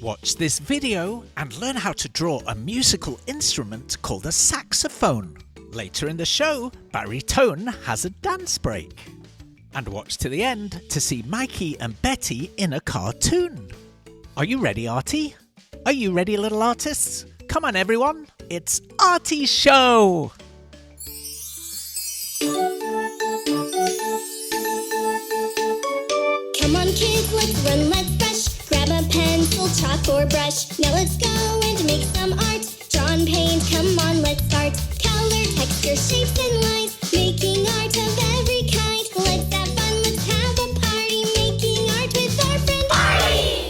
Watch this video and learn how to draw a musical instrument called a saxophone. Later in the show, baritone has a dance break. And watch to the end to see Mikey and Betty in a cartoon. Are you ready, Artie? Are you ready, little artists? Come on, everyone. It's Artie's show. Come on, kids, let's run, let's brush. Grab a pencil, chalk, or brush. Now let's go and make some art. Draw and paint, come on, let's start. Color, texture, shapes, and lines. Making art of every kind. Let's have fun, let's have a party. Making art with our friend Artie.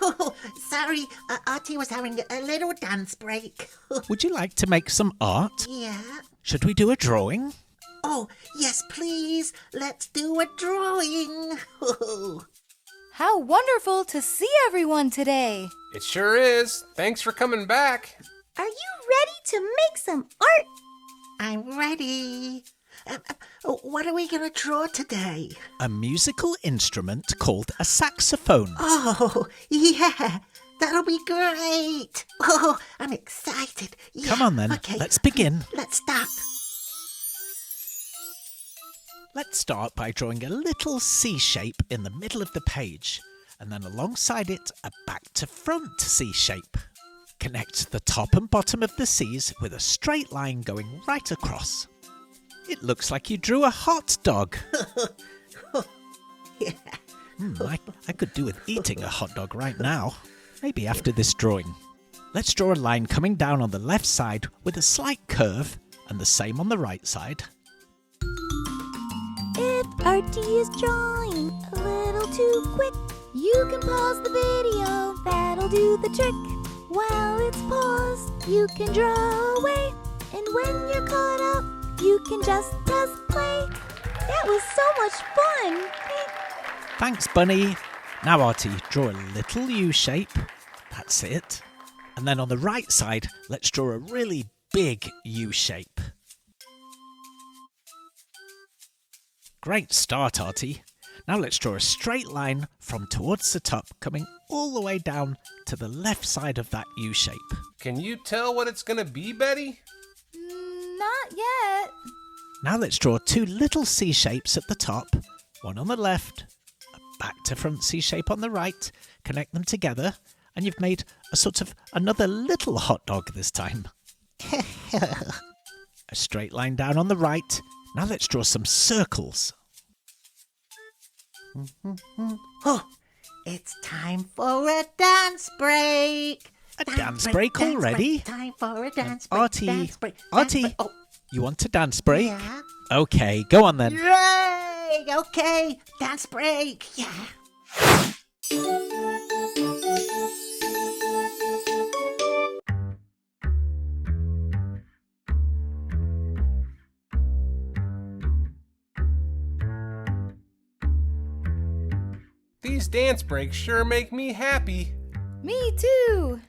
Oh, sorry, Artie was having a little dance break. Would you like to make some art? Yeah. Should we do a drawing? Oh, yes, please. Let's do a drawing. How wonderful to see everyone today! It sure is. Thanks for coming back. Are you ready to make some art? I'm ready. What are we going to draw today? A musical instrument called a saxophone. Oh, yeah. That'll be great. Oh, I'm excited. Yeah, Come on then, okay. let's begin. Let's start. Let's start by drawing a little C shape in the middle of the page, and then alongside it a back to front C shape. Connect the top and bottom of the C's with a straight line going right across. It looks like you drew a hot dog. Yeah. I could do with eating a hot dog right now. Maybe after this drawing. Let's draw a line coming down on the left side with a slight curve, and the same on the right side. If Artie is drawing a little too quick, you can pause the video, that'll do the trick. While it's paused, you can draw away, and when you're caught up, you can just press play. That was so much fun! Thanks, Bunny. Now, Artie, draw a little U shape. That's it. And then on the right side, let's draw a really big U shape. Great start, Artie. Now let's draw a straight line from towards the top, coming all the way down to the left side of that U shape. Can you tell what it's gonna be, Betty? Not yet. Now let's draw two little C shapes at the top, one on the left, a back to front C shape on the right, connect them together, and you've made a sort of another little hot dog this time. A straight line down on the right. Now let's draw some circles. Oh, it's time for a dance break. A dance break already? Time for a dance break. Artie, dance break, dance Artie, break. Oh, you want a dance break? yeah. Okay, go on then. Yay! Okay, dance break. Yeah. These dance breaks sure make me happy. Me too!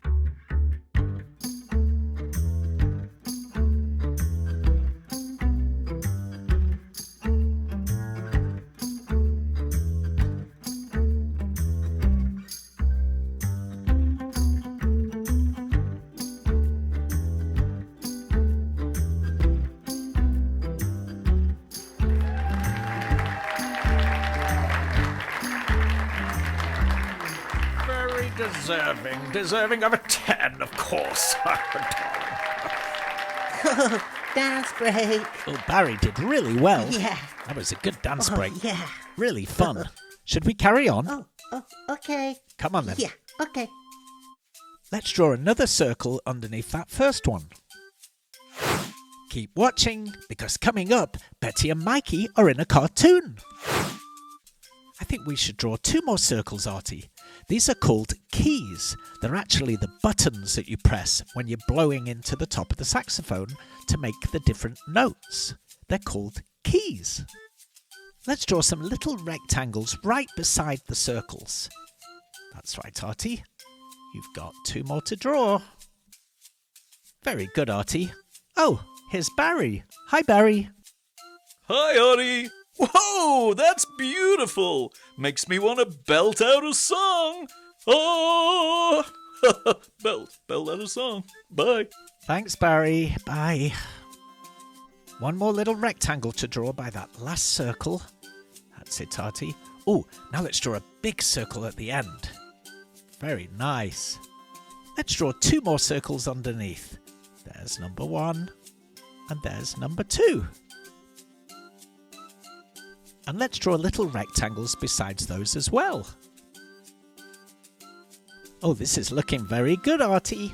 Deserving of a 10, of course. Dance break. Oh, Barry did really well. Yeah. That was a good dance break. Yeah. Really fun. Should we carry on? Oh, okay. Come on then. Yeah, okay. Let's draw another circle underneath that first one. Keep watching, because coming up, Betty and Mikey are in a cartoon. I think we should draw two more circles, Artie. These are called keys. They're actually the buttons that you press when you're blowing into the top of the saxophone to make the different notes. They're called keys. Let's draw some little rectangles right beside the circles. That's right, Artie. You've got two more to draw. Very good, Artie. Oh, here's Barry. Hi, Barry. Hi, Artie. Whoa, that's beautiful. Makes me want to belt out a song. Oh, belt out a song. Bye. Thanks, Barry. Bye. One more little rectangle to draw by that last circle. That's it, Artie. Oh, now let's draw a big circle at the end. Very nice. Let's draw 2 more circles underneath. There's number 1, and there's number 2. And let's draw little rectangles besides those as well. Oh, this is looking very good, Artie.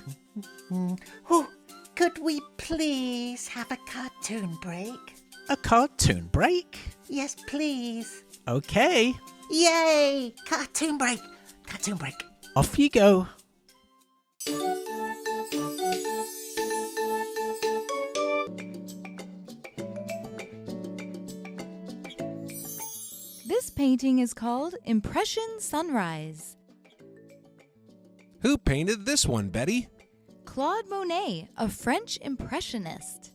Oh, could we please have a cartoon break? A cartoon break? Yes, please. Okay, Yay! Cartoon break. Cartoon break. off you go. This painting is called Impression Sunrise. Who painted this one, Betty? Claude Monet, a French impressionist.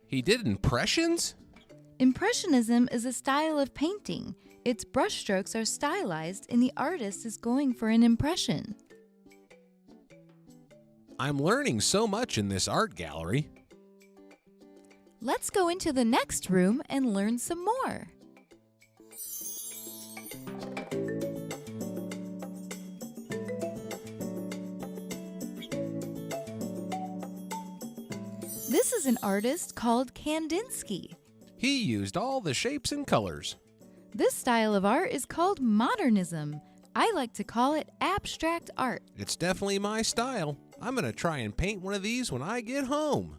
He did impressions? Impressionism is a style of painting. Its brushstrokes are stylized and the artist is going for an impression. I'm learning so much in this art gallery. Let's go into the next room and learn some more. This is an artist called Kandinsky. He used all the shapes and colors. This style of art is called modernism. I like to call it abstract art. It's definitely my style. I'm going to try and paint one of these when I get home.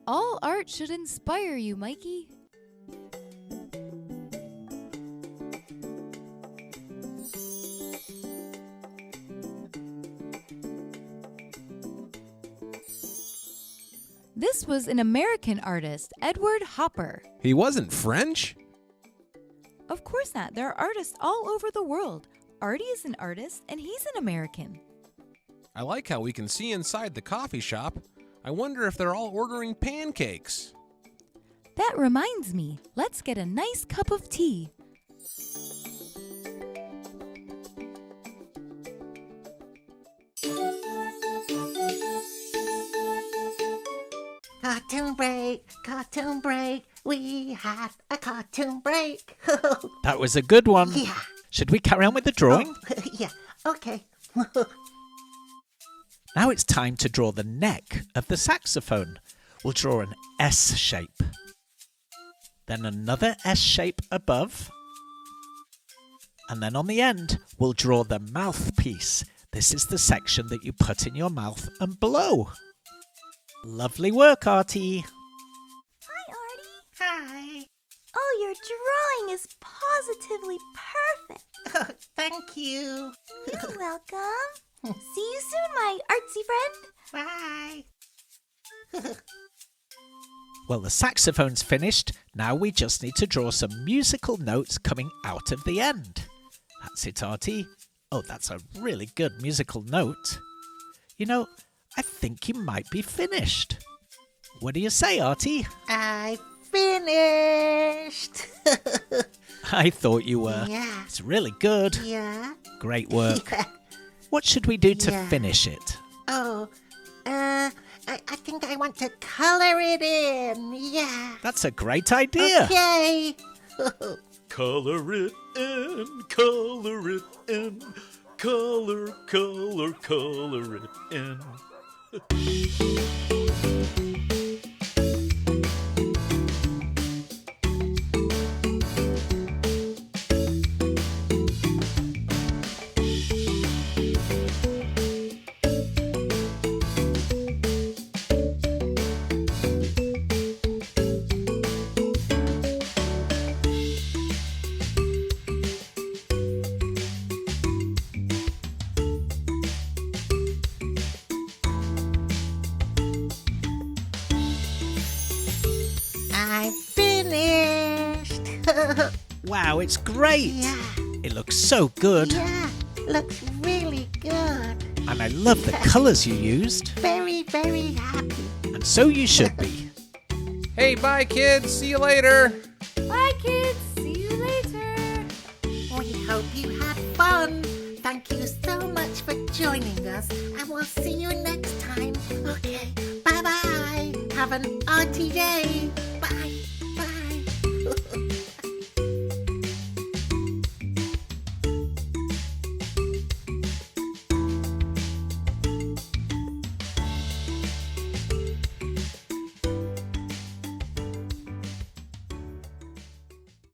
All art should inspire you, Mikey. This was an American artist, Edward Hopper. He wasn't French? Of course not. There are artists all over the world. Artie is an artist, and he's an American. I like how we can see inside the coffee shop. I wonder if they're all ordering pancakes. That reminds me. Let's get a nice cup of tea. Cartoon break. Cartoon break. We had a cartoon break. That was a good one. Yeah. Should we carry on with the drawing? Yeah, okay. Now it's time to draw the neck of the saxophone. We'll draw an S shape. Then another S shape above. And then on the end, we'll draw the mouthpiece. This is the section that you put in your mouth and blow. Lovely work, Artie. Hi, Artie. Hi. Oh, your drawing is positively perfect. Oh, thank you. You're welcome. See you soon, my artsy friend. Bye. Well, the saxophone's finished. Now we just need to draw some musical notes coming out of the end. That's it, Artie. Oh, that's a really good musical note. You know, I think you might be finished. What do you say, Artie? I finished. I thought you were. Yeah. It's really good. Yeah. Great work. Yeah. What should we do to Yeah. finish it? Oh, I think I want to color it in. Yeah. That's a great idea. Okay. Color it in, color it in, color it in. I'm finished. Wow, it's great. Yeah. It looks so good. Yeah. Looks really good. And I love the colours you used. Very, very happy. And so you should be. Hey, bye, kids. See you later. Bye, kids. See you later. We hope you had fun. Thank you so much for joining us, and we'll see you next time. Okay, bye-bye. Have an Artie day. Bye.